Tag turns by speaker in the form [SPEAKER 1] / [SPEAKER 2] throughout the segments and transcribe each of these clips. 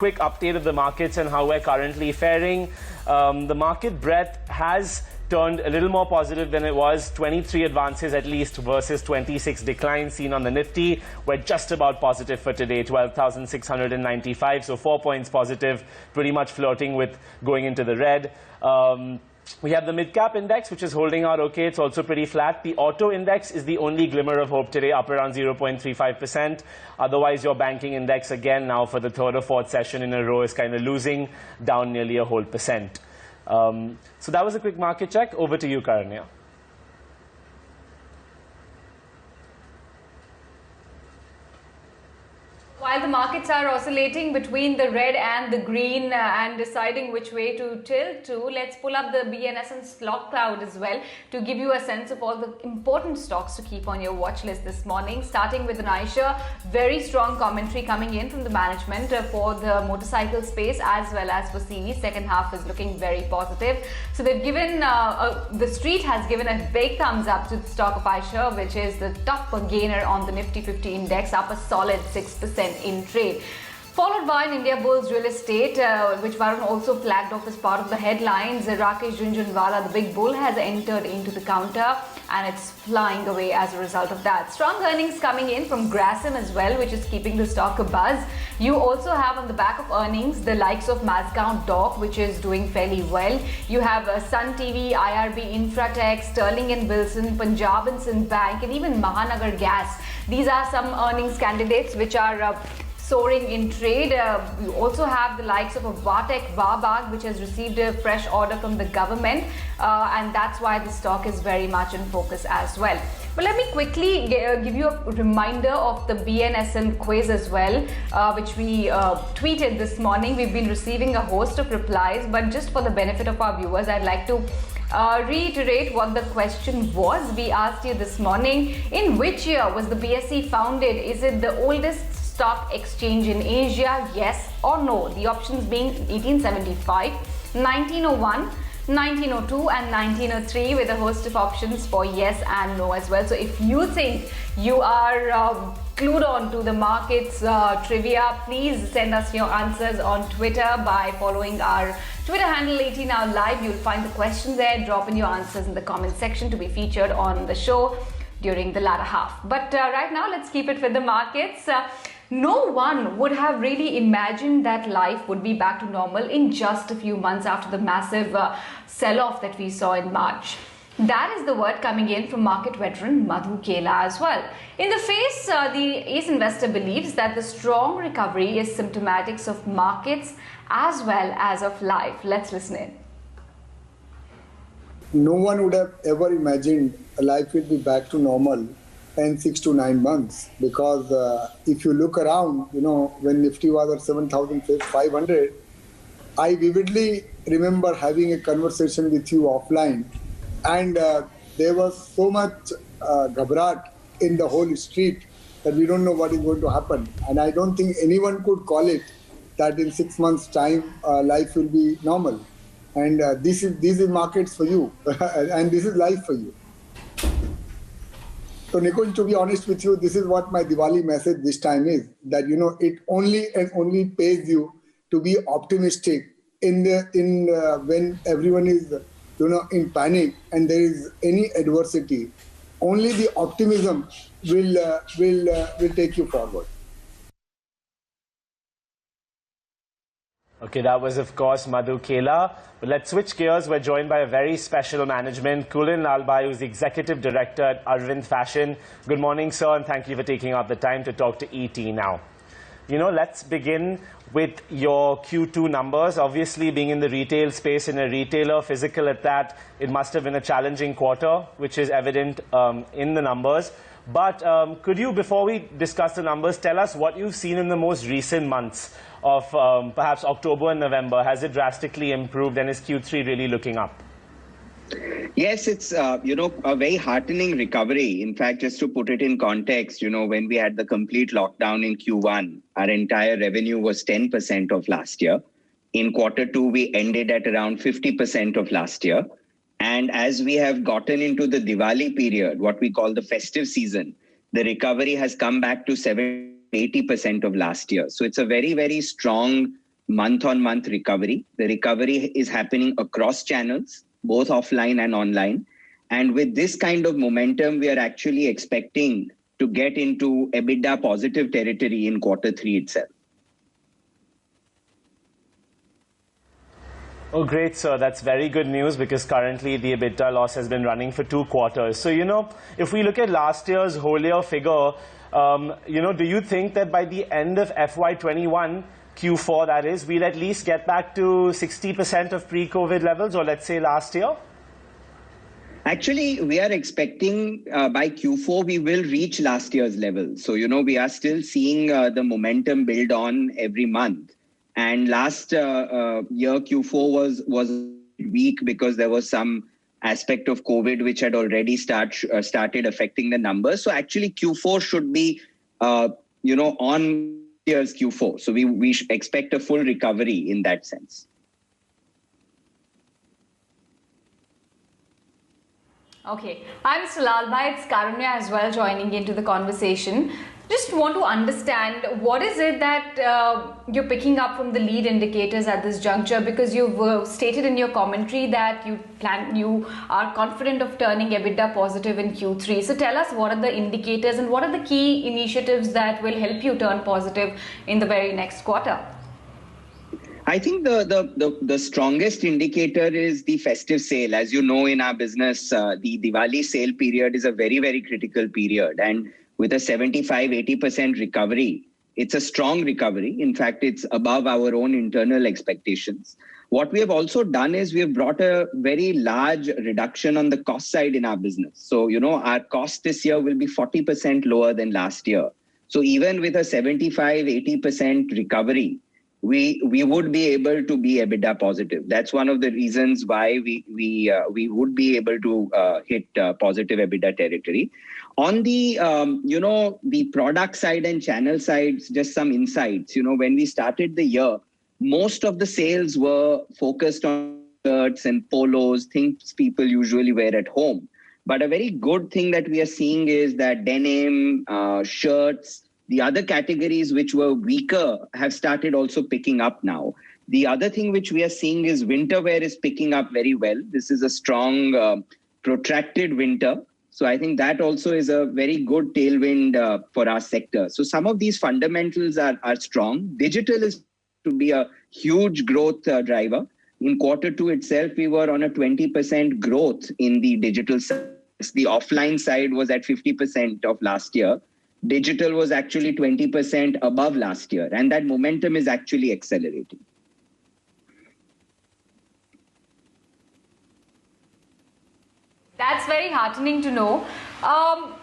[SPEAKER 1] Quick update of the markets and how we're currently faring. The market breadth has turned a little more positive than it was. 23 advances at least versus 26 declines seen on the Nifty. We're just about positive for today, 12,695, so 4 points positive, pretty much flirting with going into the red. We have the mid-cap index, which is holding out okay. It's also pretty flat. The auto index is the only glimmer of hope today, up around 0.35%. Otherwise, your banking index, again, now for the third or fourth session in a row, is kind of losing, down nearly a whole percent. So that was a quick market check. Over to you, Karanya.
[SPEAKER 2] While the markets are oscillating between the red and the green and deciding which way to tilt to, let's pull up the BNS stock cloud as well to give you a sense of all the important stocks to keep on your watch list this morning. Starting with Aisha, very strong commentary coming in from the management for the motorcycle space as well as for CV. Second half is looking very positive. So they've given, the street has given a big thumbs up to the stock of Aisha, which is the top gainer on the Nifty 50 index, up a solid 6%. In trade, followed by Indiabulls Real Estate, which Varun also flagged off as part of the headlines. Rakesh Jhunjhunwala, the big bull, has entered into the counter and it's flying away as a result of that. Strong earnings coming in from Grasim as well, which is keeping the stock abuzz. You also have on the back of earnings the likes of Mazgaon Dock, which is doing fairly well. You have Sun TV, IRB Infratech, Sterling and Wilson, Punjab and Sindh Bank, and even Mahanagar Gas. These are some earnings candidates which are soaring in trade. You also have the likes of a Vatek Wabag, which has received a fresh order from the government, and that's why the stock is very much in focus as well. But let me quickly give you a reminder of the BNSL quiz as well, which we tweeted this morning. We've been receiving a host of replies, but just for the benefit of our viewers, I'd like to reiterate what the question was. We asked you this morning, in which year was the BSE founded? Is it the oldest stock exchange in Asia? Yes or no? The options being 1875, 1901, 1902 and 1903, with a host of options for yes and no as well. So if you think you are clued on to the markets trivia, please send us your answers on Twitter by following our Twitter handle 80NowLive. You'll find the question there. Drop in your answers in the comment section to be featured on the show during the latter half. But right now, let's keep it with the markets. No one would have really imagined that life would be back to normal in just a few months after the massive sell-off that we saw in March. That is the word coming in from market veteran Madhu Kela as well. In the face, the ACE investor believes that the strong recovery is symptomatic of markets as well as of life. Let's listen in.
[SPEAKER 3] No one would have ever imagined life will be back to normal in 6 to 9 months, because if you look around, when Nifty was at 7,500, I vividly remember having a conversation with you offline, and there was so much ghabrat in the whole street that we don't know what is going to happen. And I don't think anyone could call it that in 6 months' time life will be normal. And these is markets for you, and this is life for you. So Nikunj, to be honest with you, this is what my Diwali message this time is, that it only and only pays you to be optimistic when everyone is in panic and there is any adversity. Only the optimism will take you forward.
[SPEAKER 1] Okay, that was, of course, Madhu Kela. But let's switch gears. We're joined by a very special management, Kulin Lalbai, who's the Executive Director at Arvind Fashion. Good morning, sir, and thank you for taking out the time to talk to ET now. Let's begin with your Q2 numbers. Obviously, being in the retail space, in a retailer, physical at that, it must have been a challenging quarter, which is evident in the numbers. But could you, before we discuss the numbers, tell us what you've seen in the most recent months of perhaps October and November? Has it drastically improved, and is Q3 really looking up?
[SPEAKER 4] Yes, it's, a very heartening recovery. In fact, just to put it in context, when we had the complete lockdown in Q1, our entire revenue was 10% of last year. In Q2, we ended at around 50% of last year. And as we have gotten into the Diwali period, what we call the festive season, the recovery has come back to 80% of last year. So it's a very, very strong month-on-month recovery. The recovery is happening across channels, both offline and online. And with this kind of momentum, we are actually expecting to get into EBITDA positive territory in Q3 itself.
[SPEAKER 1] Oh, great, sir. That's very good news because currently the EBITDA loss has been running for 2 quarters. So, if we look at last year's whole year figure, do you think that by the end of FY21, Q4 that is, we'll at least get back to 60% of pre-COVID levels, or let's say last year?
[SPEAKER 4] Actually, we are expecting by Q4 we will reach last year's level. So, we are still seeing the momentum build on every month. And last year Q4 was weak because there was some aspect of COVID which had already started affecting the numbers. So actually Q4 should be on year's Q4. So we expect a full recovery in that sense.
[SPEAKER 2] Okay. Hi, Mr. Lalbhai. It's Karunya as well joining into the conversation. Just want to understand what is it that you're picking up from the lead indicators at this juncture, because you've stated in your commentary that you are confident of turning EBITDA positive in Q3. So tell us, what are the indicators and what are the key initiatives that will help you turn positive in the very next quarter?
[SPEAKER 4] I think the strongest indicator is the festive sale. As you know, in our business, the Diwali sale period is a very, very critical period. And with a 75-80% recovery, it's a strong recovery. In fact, it's above our own internal expectations. What we have also done is we have brought a very large reduction on the cost side in our business. So, our cost this year will be 40% lower than last year. So even with a 75-80% recovery, we would be able to be EBITDA positive. That's one of the reasons why we would be able to hit positive EBITDA territory. On the the product side and channel side, just some insights. When we started the year, most of the sales were focused on shirts and polos, things people usually wear at home. But a very good thing that we are seeing is that denim, shirts, the other categories which were weaker have started also picking up now. The other thing which we are seeing is winter wear is picking up very well. This is a strong, protracted winter. So I think that also is a very good tailwind for our sector. So some of these fundamentals are strong. Digital is to be a huge growth driver. In Q2 itself, we were on a 20% growth in the digital side. The offline side was at 50% of last year. Digital was actually 20% above last year, and that momentum is actually accelerating.
[SPEAKER 2] That's very heartening to know.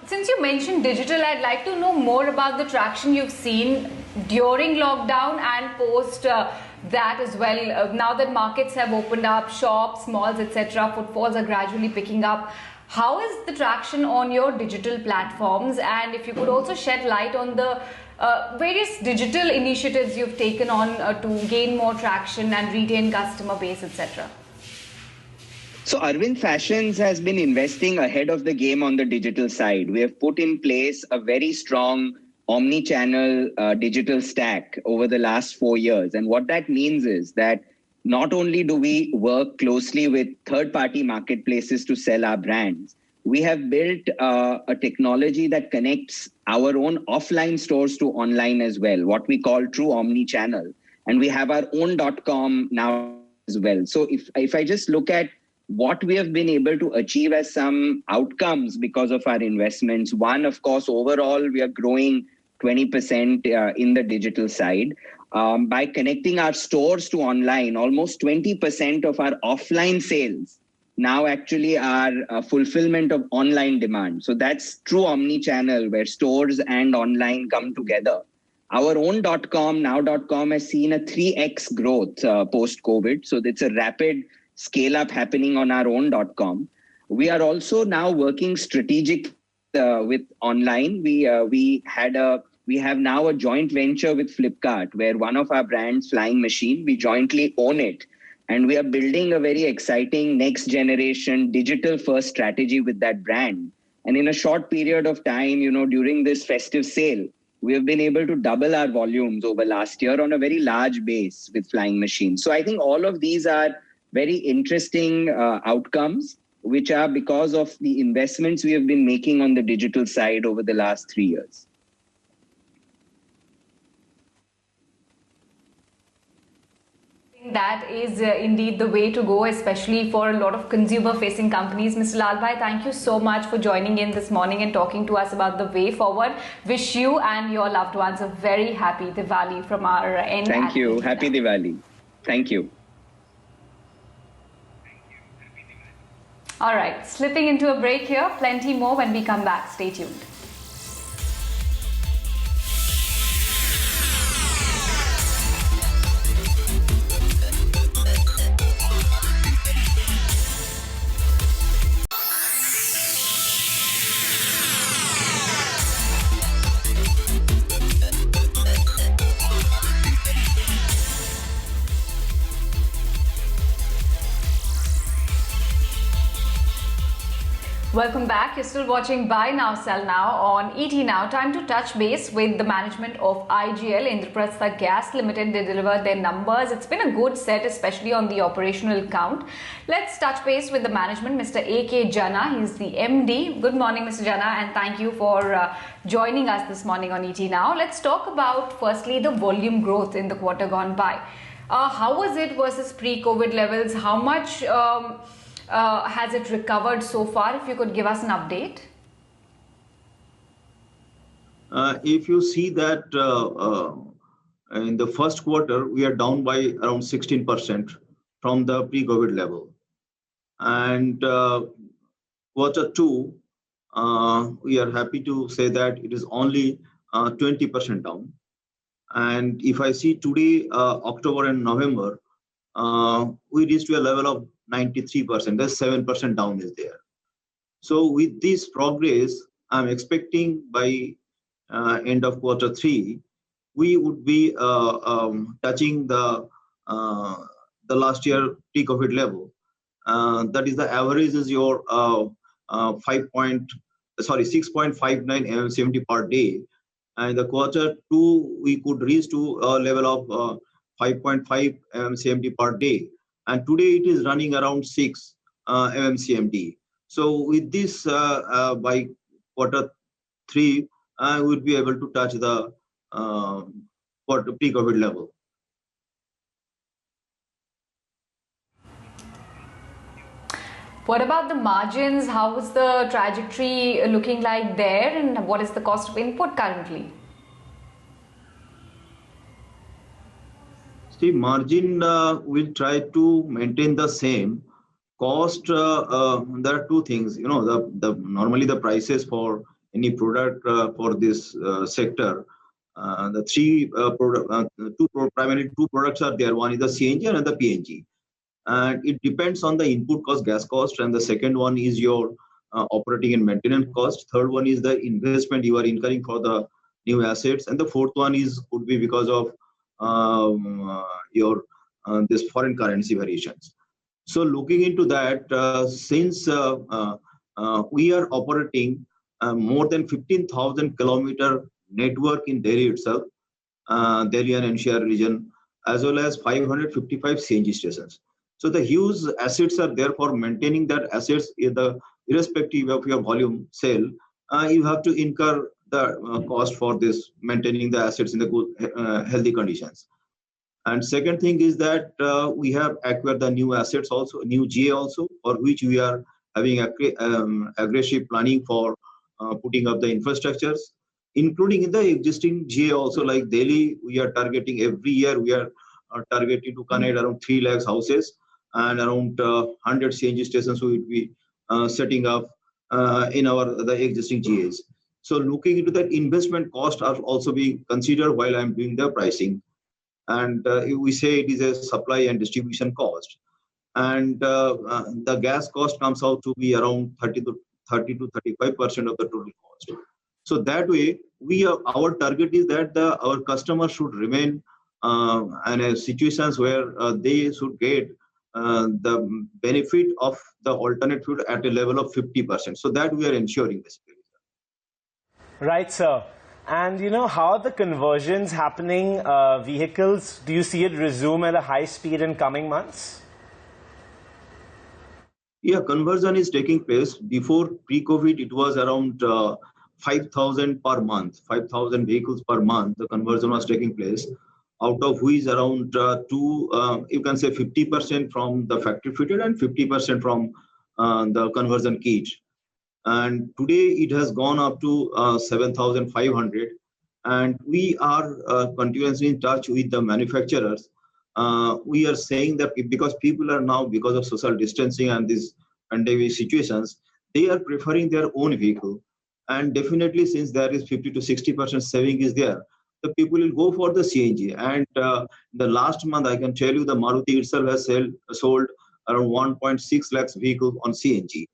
[SPEAKER 2] Since you mentioned digital, I'd like to know more about the traction you've seen during lockdown and post that as well. Now that markets have opened up, shops, malls, etc., footfalls are gradually picking up. How is the traction on your digital platforms? And if you could also shed light on the various digital initiatives you've taken on to gain more traction and retain customer base, etc.
[SPEAKER 4] So Arvind Fashions has been investing ahead of the game on the digital side. We have put in place a very strong omni-channel digital stack over the last 4 years. And what that means is that not only do we work closely with third-party marketplaces to sell our brands, we have built a technology that connects our own offline stores to online as well, what we call true omni-channel. And we have our own .com now as well. So if I just look at what we have been able to achieve as some outcomes because of our investments, one, of course, overall, we are growing 20% in the digital side. By connecting our stores to online, almost 20% of our offline sales now actually are fulfillment of online demand. So that's true omni-channel where stores and online come together. Our own .com, now.com, has seen a 3x growth post-COVID. So it's a rapid scale-up happening on our own .com. We are also now working strategic with online. We have now a joint venture with Flipkart where one of our brands, Flying Machine, we jointly own it. And we are building a very exciting next generation digital first strategy with that brand. And in a short period of time, during this festive sale, we have been able to double our volumes over last year on a very large base with flying machines. So I think all of these are very interesting outcomes, which are because of the investments we have been making on the digital side over the last 3 years.
[SPEAKER 2] That is indeed the way to go, especially for a lot of consumer-facing companies. Mr. Lalbhai, thank you so much for joining in this morning and talking to us about the way forward. Wish you and your loved ones a very happy Diwali from our end.
[SPEAKER 4] Thank you. Happy Diwali. Thank you.
[SPEAKER 2] All right, slipping into a break here. Plenty more when we come back. Stay tuned. Welcome back. You're still watching Buy Now, Sell Now on ET Now. Time to touch base with the management of IGL, Indraprastha Gas Limited. They delivered their numbers. It's been a good set, especially on the operational count. Let's touch base with the management, Mr. A.K. Jana. He's the MD. Good morning, Mr. Jana, and thank you for joining us this morning on ET Now. Let's talk about, firstly, the volume growth in the quarter gone by. How was it versus pre-COVID levels? How much has it recovered so far? If you could give us an update.
[SPEAKER 5] If you see that in the first quarter, we are down by around 16% from the pre-COVID level. And quarter two, we are happy to say that it is only 20% down. And if I see today, October and November, we reached to a level of 93%, that's 7% down is there. So with this progress, I'm expecting by end of quarter three, we would be touching the last year pre-COVID level. That is the average is your 6.59 MMSCMD per day. And the quarter two, we could reach to a level of 5.5 MMSCMD per day. And today it is running around 6 MMSCMD. So with this, by quarter three, we would be able to touch the pre-COVID level.
[SPEAKER 2] What about the margins? How is the trajectory looking like there, and what is the cost of input currently?
[SPEAKER 5] See, margin will try to maintain the same. Cost, there are two things. You know, normally the prices for any product for this sector, the primarily two products are there. One is the CNG and the PNG. And it depends on the input cost, gas cost, and the second one is your operating and maintenance cost. Third one is the investment you are incurring for the new assets, and the fourth one could be because of your this foreign currency variations. So looking into that, since we are operating more than 15,000 kilometer network in Delhi itself, Delhi and NCR region, as well as 555 CNG stations. So the huge assets are there for maintaining that assets irrespective of your volume sale. You have to incur the cost for this maintaining the assets in the good healthy conditions. And second thing is that we have acquired the new assets also, new GA also, for which we are having aggressive planning for putting up the infrastructures, including in the existing GA also. Like Delhi, we are targeting every year, we are targeting to connect around 3 lakhs houses and around 100 CNG stations we will be setting up in the existing GAs. So looking into that, investment costs are also being considered while I'm doing the pricing. And we say it is a supply and distribution cost. And the gas cost comes out to be around 30 to 35% of the total cost. So that way, our target is that our customers should remain in situations where they should get the benefit of the alternate fuel at a level of 50%. So that we are ensuring basically.
[SPEAKER 1] Right, sir. And how are the conversions happening? Vehicles, do you see it resume at a high speed in coming months?
[SPEAKER 5] Yeah, conversion is taking place. Before pre-COVID, it was around 5,000 per month, 5,000 vehicles per month. The conversion was taking place, out of which around you can say 50% from the factory fitted and 50% from the conversion kit. And today it has gone up to 7,500. And we are continuously in touch with the manufacturers. We are saying that because people are now, because of social distancing and these pandemic situations, they are preferring their own vehicle. And definitely, since there is 50 to 60% saving is there, the people will go for the CNG. And the last month, I can tell you, the Maruti itself has sold around 1.6 lakhs vehicles on CNG.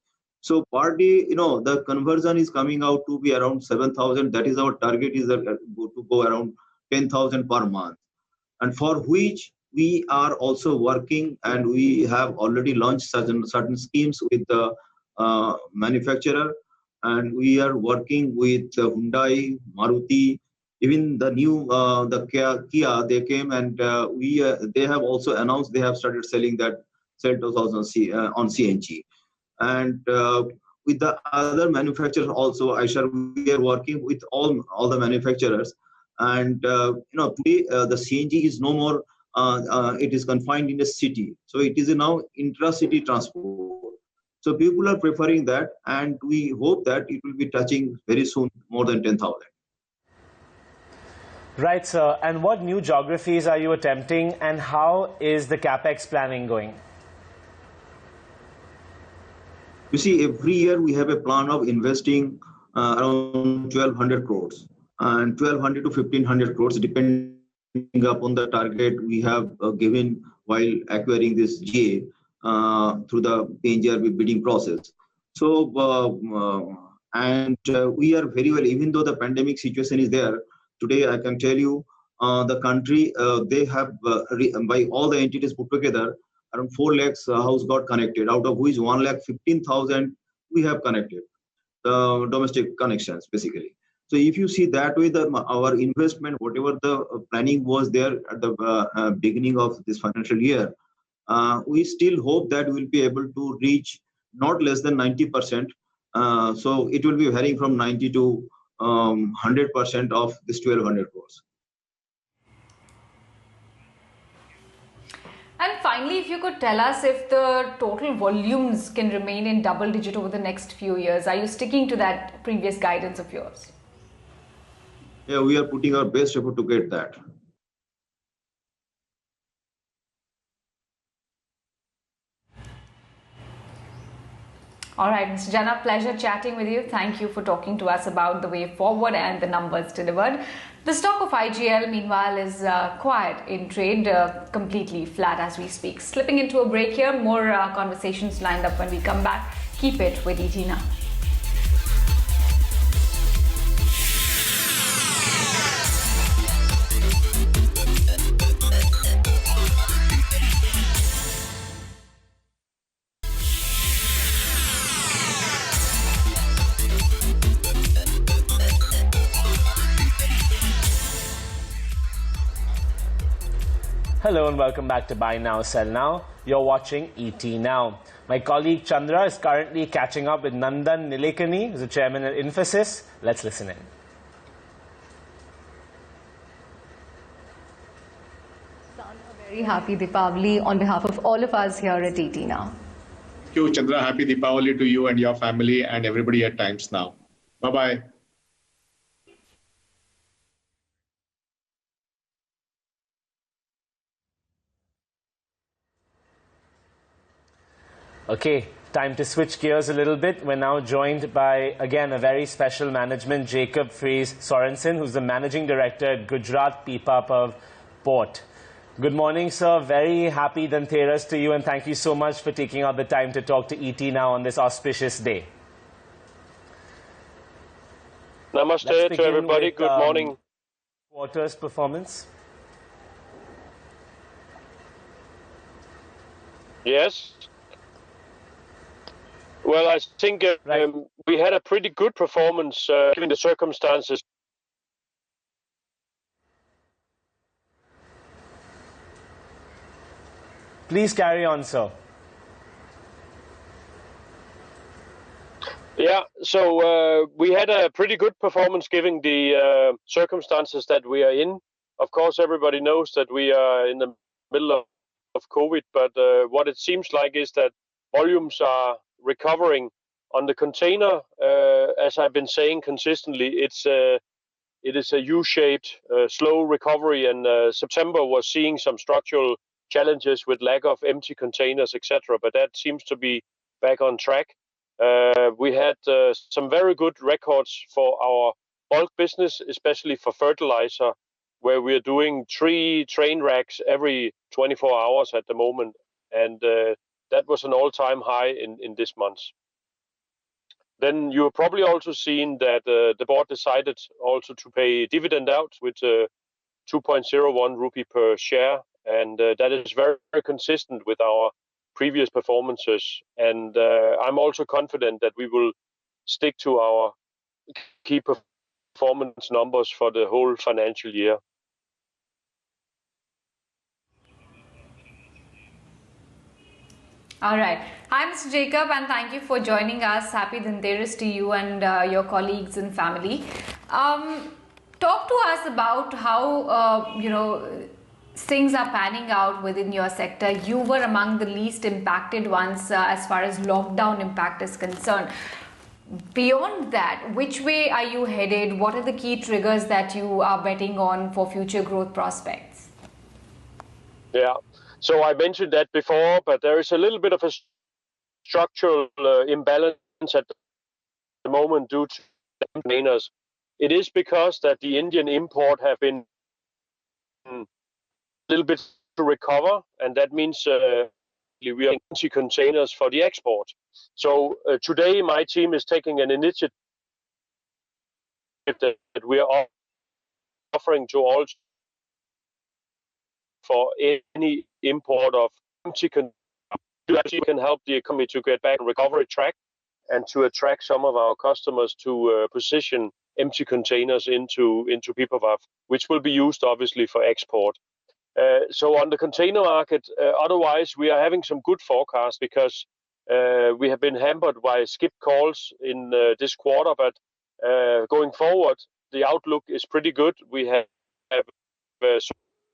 [SPEAKER 5] So per day, the conversion is coming out to be around 7,000. That is our target, is to go around 10,000 per month. And for which we are also working, and we have already launched certain schemes with the manufacturer, and we are working with Hyundai, Maruti, even the new the Kia. They came, and they have also announced they have started selling that Seltos on CNG. And with the other manufacturers also, we are working with all the manufacturers. And today the CNG is no more. It is confined in a city, so it is now intra-city transport. So people are preferring that, and we hope that it will be touching very soon more than 10,000.
[SPEAKER 1] Right, sir. And what new geographies are you attempting, and how is the capex planning going?
[SPEAKER 5] You see, every year we have a plan of investing around 1,200 crores, and 1,200 to 1,500 crores, depending upon the target we have given while acquiring this GA through the PNGRB bidding process. So, we are very well, even though the pandemic situation is there, today I can tell you the country, they have, by all the entities put together, around 4 lakhs house got connected, out of which 1,15,000 we have connected, the domestic connections basically. So if you see that way, our investment, whatever the planning was there at the beginning of this financial year, we still hope that we'll be able to reach not less than 90%. So it will be varying from 90 to 100% of this 1,200 crores.
[SPEAKER 2] And finally, if you could tell us if the total volumes can remain in double digit over the next few years. Are you sticking to that previous guidance of yours?
[SPEAKER 5] Yeah, we are putting our best effort to get that.
[SPEAKER 2] All right, Mr. Jana, pleasure chatting with you. Thank you for talking to us about the way forward and the numbers delivered. The stock of IGL, meanwhile, is quiet in trade, completely flat as we speak. Slipping into a break here, more conversations lined up when we come back. Keep it with ET Now.
[SPEAKER 1] Hello and welcome back to Buy Now, Sell Now. You're watching ET Now. My colleague Chandra is currently catching up with Nandan Nilekani, who's the chairman at Infosys. Let's listen in.
[SPEAKER 6] A very happy Diwali on behalf of all of us here at ET Now.
[SPEAKER 7] Thank you, Chandra. Happy Diwali to you and your family and everybody at Times Now. Bye-bye.
[SPEAKER 1] Okay, time to switch gears a little bit. We're now joined by, again, a very special management, Jacob Fries Sorensen, who's the managing director at Gujarat Pipavav Port. Good morning, sir. Very happy Dhanteras to you, and thank you so much for taking out the time to talk to ET Now on this auspicious day.
[SPEAKER 8] Namaste to everybody. Good morning.
[SPEAKER 1] Quarter's performance.
[SPEAKER 8] Yes. Well, I think we had a pretty good performance given the circumstances.
[SPEAKER 1] Please carry on, sir.
[SPEAKER 8] Yeah, so we had a pretty good performance given the circumstances that we are in. Of course, everybody knows that we are in the middle of COVID, but what it seems like is that volumes are recovering on the container. As I've been saying consistently, it is a U-shaped, slow recovery, and September was seeing some structural challenges with lack of empty containers, etc. But that seems to be back on track. We had some very good records for our bulk business, especially for fertilizer, where we are doing 3 train racks every 24 hours at the moment, and that was an all-time high in this month. Then you have probably also seen that the board decided also to pay dividend out with 2.01 rupee per share, and that is very, very consistent with our previous performances. And I'm also confident that we will stick to our key performance numbers for the whole financial year.
[SPEAKER 2] All right. Hi, Mr. Jacob, and thank you for joining us. Happy Dhanteras to you and your colleagues and family. Talk to us about how, things are panning out within your sector. You were among the least impacted ones as far as lockdown impact is concerned. Beyond that, which way are you headed? What are the key triggers that you are betting on for future growth prospects?
[SPEAKER 8] Yeah. So I mentioned that before, but there is a little bit of a structural imbalance at the moment due to containers. It is because that the Indian import have been a little bit to recover, and that means we are empty containers for the export. So today my team is taking an initiative that we are offering to all for any import of empty containers. We can help the economy to get back on recovery track and to attract some of our customers to position empty containers into Pipavav, which will be used obviously for export. So on the container market, otherwise we are having some good forecasts because we have been hampered by skip calls in this quarter, but going forward, the outlook is pretty good. We have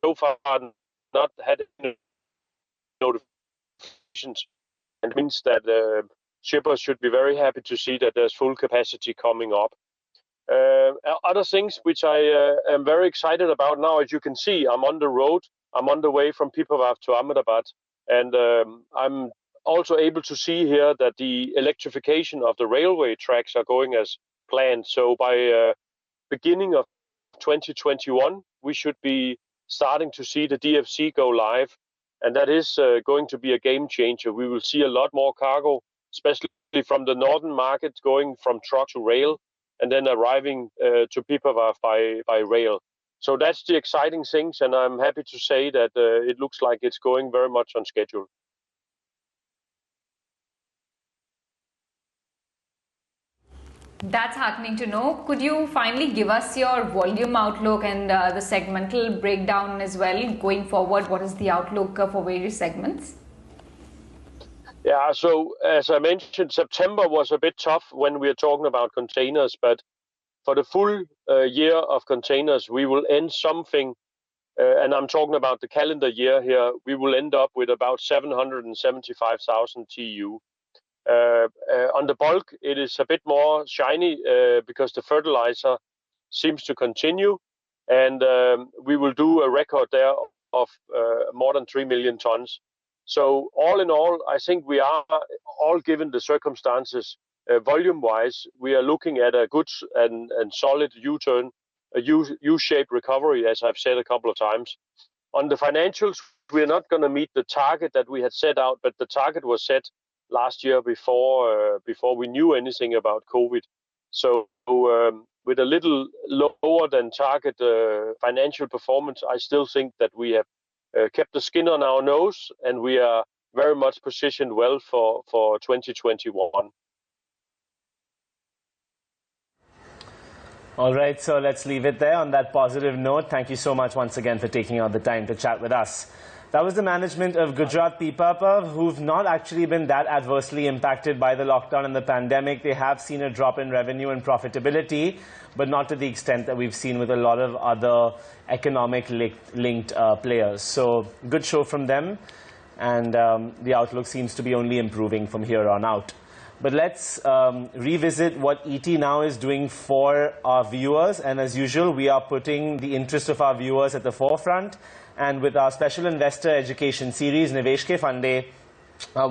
[SPEAKER 8] so far not had any notifications, and it means that shippers should be very happy to see that there's full capacity coming up. Other things which I am very excited about now, as you can see, I'm on the road. I'm on the way from Pipavav to Ahmedabad, and I'm also able to see here that the electrification of the railway tracks are going as planned. So by beginning of 2021, we should be starting to see the DFC go live, and that is going to be a game changer. We will see a lot more cargo, especially from the northern market, going from truck to rail, and then arriving to Pipavav by rail. So that's the exciting things, and I'm happy to say that it looks like it's going very much on schedule.
[SPEAKER 2] That's heartening to know. Could you finally give us your volume outlook and the segmental breakdown as well going forward? What is the outlook for various segments?
[SPEAKER 8] Yeah, so as I mentioned, September was a bit tough when we are talking about containers, but for the full year of containers, we will end something, and I'm talking about the calendar year here, we will end up with about 775,000 TEU. On the bulk, it is a bit more shiny because the fertilizer seems to continue, and we will do a record there of more than 3 million tons. So all in all, I think we are, all given the circumstances, volume-wise, we are looking at a good and solid U-turn, a U-shaped recovery, as I've said a couple of times. On the financials, we are not going to meet the target that we had set out, but the target was set last year before we knew anything about COVID. So with a little lower than target financial performance, I still think that we have kept the skin on our nose, and we are very much positioned well for 2021.
[SPEAKER 1] All right, so let's leave it there on that positive note. Thank you so much once again for taking out the time to chat with us. That was the management of Gujarat Pipavav, who've not actually been that adversely impacted by the lockdown and the pandemic. They have seen a drop in revenue and profitability, but not to the extent that we've seen with a lot of other economic-linked players. So good show from them, and the outlook seems to be only improving from here on out. But let's revisit what ET Now is doing for our viewers. And as usual, we are putting the interest of our viewers at the forefront. And with our special investor education series, Nivesh Ke Fande,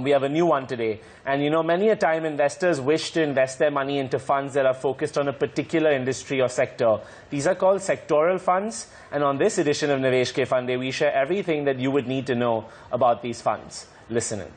[SPEAKER 1] we have a new one today. And you know, many a time investors wish to invest their money into funds that are focused on a particular industry or sector. These are called sectoral funds. And on this edition of Nivesh Ke Fande, we share everything that you would need to know about these funds. Listen in.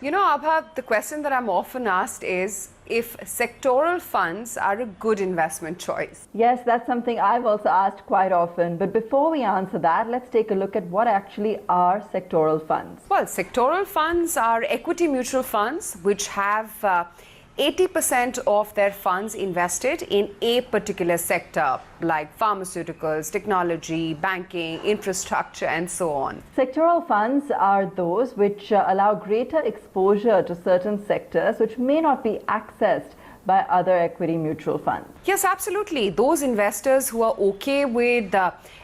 [SPEAKER 9] You know, Abha, the question that I'm often asked is if sectoral funds are a good investment choice.
[SPEAKER 10] Yes, that's something I've also asked quite often. But before we answer that, let's take a look at what actually are sectoral funds.
[SPEAKER 9] Well, sectoral funds are equity mutual funds which have 80% of their funds invested in a particular sector, like pharmaceuticals, technology, banking, infrastructure, and so on.
[SPEAKER 10] Sectoral funds are those which allow greater exposure to certain sectors which may not be accessed by other equity mutual funds.
[SPEAKER 9] Yes, absolutely. Those investors who are okay with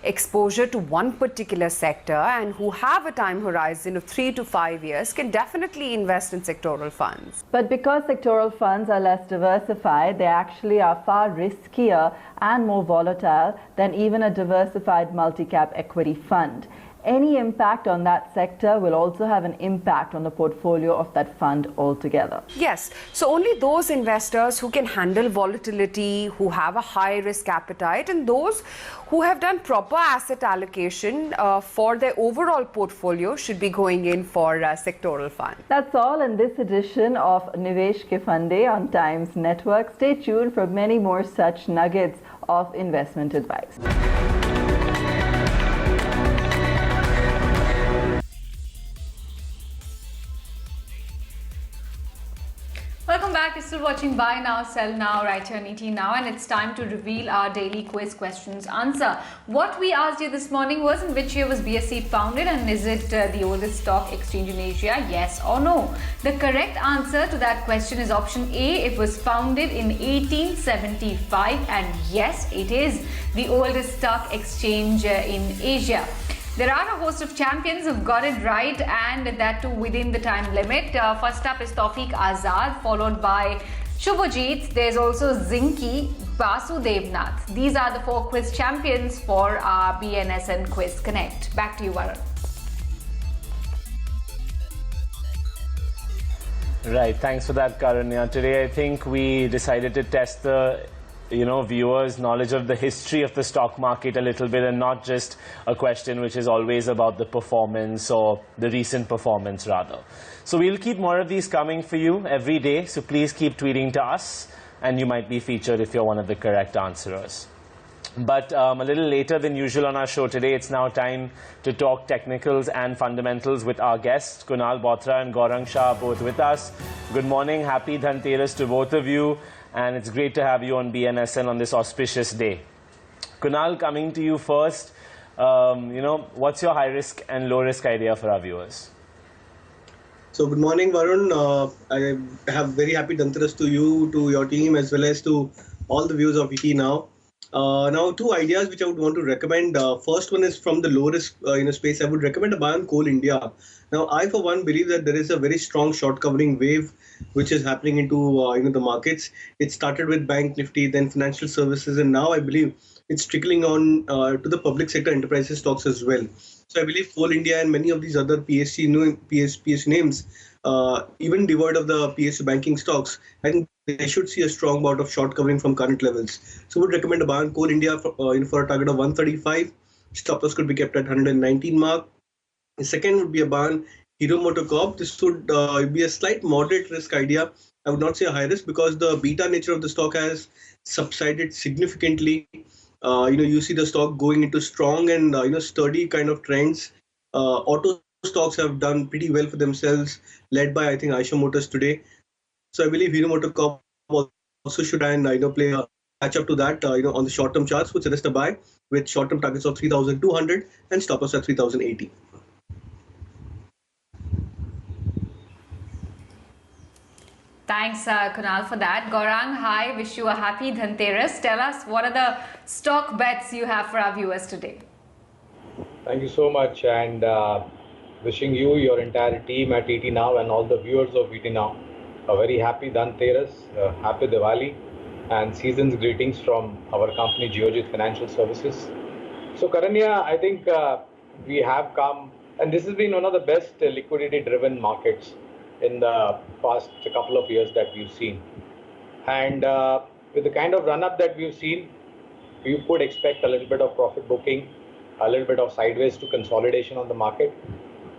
[SPEAKER 9] exposure to one particular sector and who have a time horizon of 3 to 5 years can definitely invest in sectoral funds.
[SPEAKER 10] But because sectoral funds are less diversified, they actually are far riskier and more volatile than even a diversified multi-cap equity fund. Any impact on that sector will also have an impact on the portfolio of that fund altogether.
[SPEAKER 9] Yes, so only those investors who can handle volatility, who have a high risk appetite, and those who have done proper asset allocation for their overall portfolio should be going in for sectoral funds.
[SPEAKER 10] That's all in this edition of Nivesh Ke Fande on Times Network. Stay tuned for many more such nuggets of investment advice.
[SPEAKER 2] Welcome back. You're still watching Buy Now, Sell Now right here on ET Now, and it's time to reveal our daily quiz questions answer. What we asked you this morning was, in which year was BSE founded, and is it the oldest stock exchange in Asia? Yes or no? The correct answer to that question is option A. It was founded in 1875, and yes, it is the oldest stock exchange in Asia. There are a host of champions who've got it right, and that too within the time limit. First up is Tawfiq Azad, followed by Shubhajit. There's also Zinki, Basu Devnath. These are the 4 quiz champions for our BNSN Quiz Connect. Back to you, Varun.
[SPEAKER 1] Right, thanks for that, Karanya. Today I think we decided to test the viewers' knowledge of the history of the stock market a little bit, and not just a question which is always about the performance or the recent performance rather. So we'll keep more of these coming for you every day. So please keep tweeting to us, and you might be featured if you're one of the correct answerers. But a little later than usual on our show today, it's now time to talk technicals and fundamentals with our guests. Kunal Bothra and Gaurang Shah are both with us. Good morning. Happy Dhanteras to both of you. And it's great to have you on BNSN on this auspicious day. Kunal, coming to you first, what's your high risk and low risk idea for our viewers?
[SPEAKER 11] So good morning, Varun. I have very happy Dhanteras to you, to your team, as well as to all the viewers of ET Now. Now, 2 ideas which I would want to recommend. First one is from the low risk space. I would recommend a buy on Coal India. Now, I for one believe that there is a very strong short covering wave which is happening into the markets. It started with Bank Nifty, then financial services, and now I believe it's trickling on to the public sector enterprises stocks as well. So I believe Coal India and many of these other PSU names, even devoid of the PSU banking stocks, I think they should see a strong bout of short covering from current levels. So would recommend a buy on Coal India for a target of 135. Stop loss could be kept at 119 mark. The second would be a buy on Hero MotoCorp. This would be a slight moderate risk idea. I would not say a high risk because the beta nature of the stock has subsided significantly. You see the stock going into strong and sturdy kind of trends. Auto stocks have done pretty well for themselves, led by Eicher Motors today. So I believe Hero MotoCorp also should play a match up to that, on the short-term charts would suggest a buy with short-term targets of 3,200 and stop loss at 3,080.
[SPEAKER 2] Thanks, Kunal, for that. Gaurang, hi. Wish you a happy Dhanteras. Tell us, what are the stock bets you have for our viewers today?
[SPEAKER 12] Thank you so much, and wishing you, your entire team at ET Now, and all the viewers of ET Now a very happy Dhanteras, happy Diwali, and season's greetings from our company Geojit Financial Services. So, Karanya, I think we have come, and this has been one of the best liquidity-driven markets in the past couple of years that we've seen. And with the kind of run-up that we've seen, you could expect a little bit of profit booking, a little bit of sideways to consolidation on the market.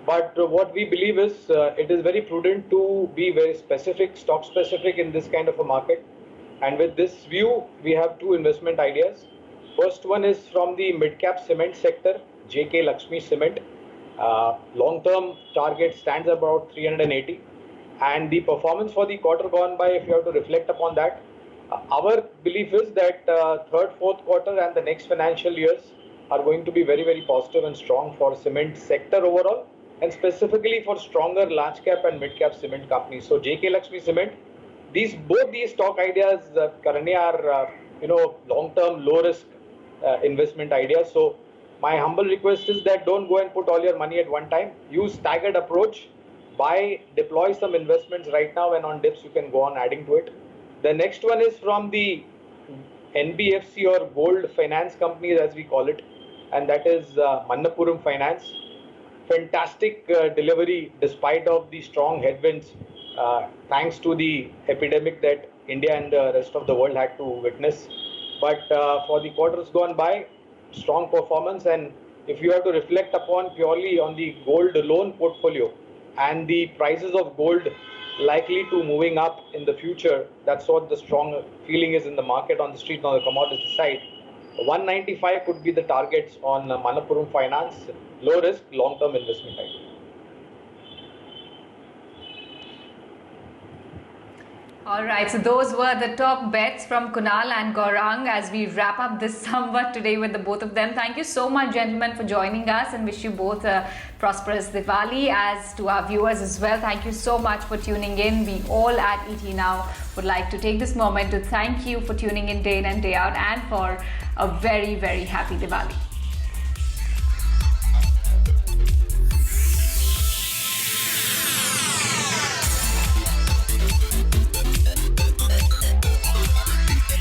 [SPEAKER 12] But what we believe is it is very prudent to be very specific, stock specific in this kind of a market. And with this view, we have two investment ideas. First one is from the mid-cap cement sector, JK Lakshmi Cement. Long-term target stands about 380. And the performance for the quarter gone by, if you have to reflect upon that, our belief is that third, fourth quarter and the next financial years are going to be very, very positive and strong for cement sector overall, and specifically for stronger large cap and mid cap cement companies. So JK Lakshmi Cement, both these stock ideas, Karanya, are long-term, low-risk investment ideas. So my humble request is that don't go and put all your money at one time. Use staggered approach. Deploy some investments right now, and on dips you can go on adding to it. The next one is from the NBFC or gold finance companies, as we call it, and that is Manappuram Finance. Fantastic delivery despite of the strong headwinds, thanks to the epidemic that India and the rest of the world had to witness. But for the quarters gone by, strong performance. And if you have to reflect upon purely on the gold loan portfolio and the prices of gold likely to moving up in the future, that's what the strong feeling is in the market, on the street, on the commodity side. 195 could be the targets on Manappuram Finance, low risk, long-term investment idea.
[SPEAKER 2] All right, so those were the top bets from Kunal and Gaurang as we wrap up this Samvat today with the both of them. Thank you so much, gentlemen, for joining us, and wish you both a prosperous Diwali. As to our viewers as well, thank you so much for tuning in. We all at ET Now would like to take this moment to thank you for tuning in day in and day out, and for a very, very happy Diwali.